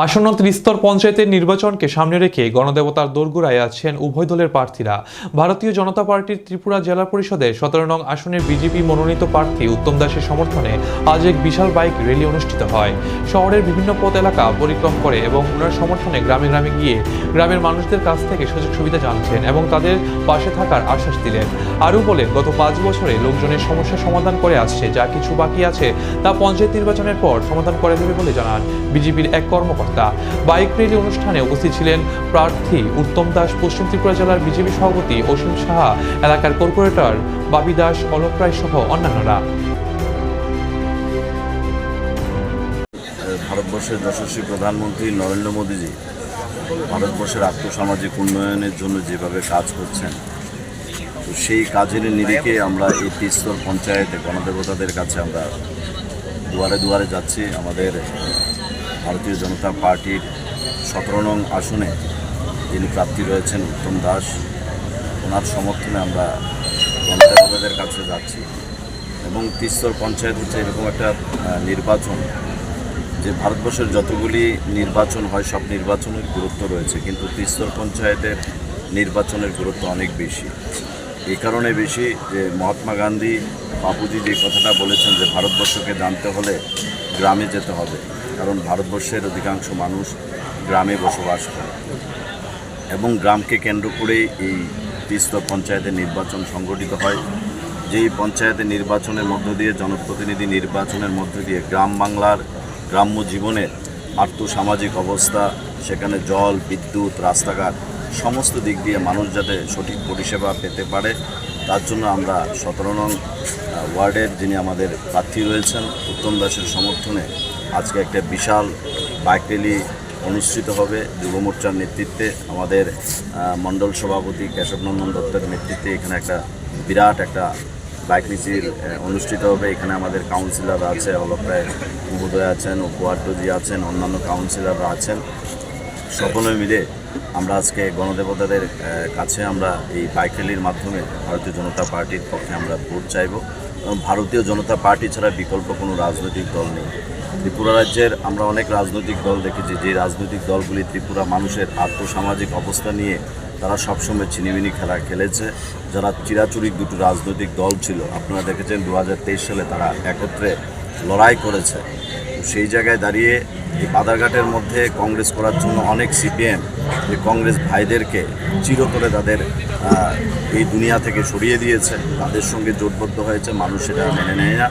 আসন্ন ত্রিস্তর পঞ্চায়েতের নির্বাচনকে সামনে রেখে গণদেবতার দোরগোড়ায় আছেন উভয় দলের প্রার্থীরা। ভারতীয় জনতা পার্টির ত্রিপুরা জেলা পরিষদের 17 নং আসনের বিজেপি মনোনীত প্রার্থী উত্তম দাসের সমর্থনে আজ এক বিশাল বাইক র্যালি অনুষ্ঠিত হয়। শহরের বিভিন্ন পথ এলাকা পরিক্রম করে এবং ওনার সমর্থনে গ্রামে গ্রামে গিয়ে গ্রামের মানুষদের কাছ থেকে সুযোগ সুবিধা জানছেন এবং তাদের পাশে থাকার আশ্বাস দিলেন। আরও বলেন, গত 5 বছরে লোকজনের সমস্যা সমাধান করে আসছে, যা কিছু বাকি আছে তা পঞ্চায়েত নির্বাচনের পর সমাধান করে দেবে বলে জানান বিজেপির এক কর্মকর্তা। বাইক র্যালি অনুষ্ঠানে উপস্থিত ছিলেন প্রার্থী উত্তম দাস, পশ্চিম ত্রিপুরা জেলার বিজেপি সভাপতি অসীম সাহা, এলাকার কর্পোরেটর বাবি দাস, অলোক রায় সহ অন্যান্যরা। ভারতবর্ষের যশস্বী প্রধানমন্ত্রী নরেন্দ্র মোদীজি ভারতবর্ষের আর্থসামাজিক উন্নয়নের জন্য যেভাবে কাজ করছেন, তো সেই কাজের নিরিখে আমরা এই ত্রিস্তর পঞ্চায়েতে গণদেবতাদের কাছে আমরা দুয়ারে দুয়ারে যাচ্ছি। আমাদের ভারতীয় জনতা পার্টির 17 নং আসনে যিনি প্রার্থী রয়েছেন উত্তম দাস, ওনার সমর্থনে আমরা গণদেবতাদের কাছে যাচ্ছি। এবং ত্রিস্তর পঞ্চায়েত হচ্ছে এরকম একটা নির্বাচন যে ভারতবর্ষের যতগুলি নির্বাচন হয় সব নির্বাচনের গুরুত্ব রয়েছে, কিন্তু ত্রিস্তর পঞ্চায়েতের নির্বাচনের গুরুত্ব অনেক বেশি। এই কারণে বেশি যে মহাত্মা গান্ধী বাপুজি যে কথাটা বলেছেন যে ভারতবর্ষকে জানতে হলে গ্রামে যেতে হবে, কারণ ভারতবর্ষের অধিকাংশ মানুষ গ্রামে বসবাস করে এবং গ্রামকে কেন্দ্র করেই এই ত্রিস্তর পঞ্চায়েতের নির্বাচন সংগঠিত হয়। যেই পঞ্চায়েতের নির্বাচনের মধ্য দিয়ে, জনপ্রতিনিধি নির্বাচনের মধ্য দিয়ে গ্রাম বাংলার গ্রাম্য জীবনের আর্থসামাজিক অবস্থা, সেখানে জল, বিদ্যুৎ, রাস্তাঘাট সমস্ত দিক দিয়ে মানুষ যাতে সঠিক পরিষেবা পেতে পারে, তার জন্য আমরা 17 নং ওয়ার্ডের যিনি আমাদের প্রার্থী রয়েছেন উত্তম দাসের সমর্থনে আজকে একটা বিশাল বাইক র্যালি অনুষ্ঠিত হবে। যুব মোর্চার নেতৃত্বে আমাদের মণ্ডল সভাপতি কেশবনন্দন দত্তের নেতৃত্বে এখানে একটা বিরাট একটা বাইক মিছিল অনুষ্ঠিত হবে। এখানে আমাদের কাউন্সিলররা আছে, অলোক রায় মহোদয় আছেন, উপহার্যজি আছেন, অন্যান্য কাউন্সিলররা আছেন। সকলে মিলে আমরা আজকে গণদেবতাদের কাছে আমরা এই বাইক র্যালির মাধ্যমে ভারতীয় জনতা পার্টির পক্ষে আমরা ভোট চাইব। এবং ভারতীয় জনতা পার্টি ছাড়া বিকল্প কোনো রাজনৈতিক দল নেই। ত্রিপুরা রাজ্যের আমরা অনেক রাজনৈতিক দল দেখেছি, যে রাজনৈতিক দলগুলি ত্রিপুরা মানুষের আর্থসামাজিক অবস্থা নিয়ে তারা সবসময় ছিনিমিনি খেলা খেলেছে। যারা চিরাচরিত দুটো রাজনৈতিক দল ছিল, আপনারা দেখেছেন 2023 সালে তারা একত্রে লড়াই করেছে। সেই জায়গায় দাঁড়িয়ে এই বাধারঘাটের মধ্যে কংগ্রেস করার জন্য অনেক সিপিএম এই কংগ্রেস ভাইদেরকে চিরতরে তাদের এই দুনিয়া থেকে সরিয়ে দিয়েছে, তাদের সঙ্গে জোটবদ্ধ হয়েছে। মানুষ সেটা মেনে নেয় না।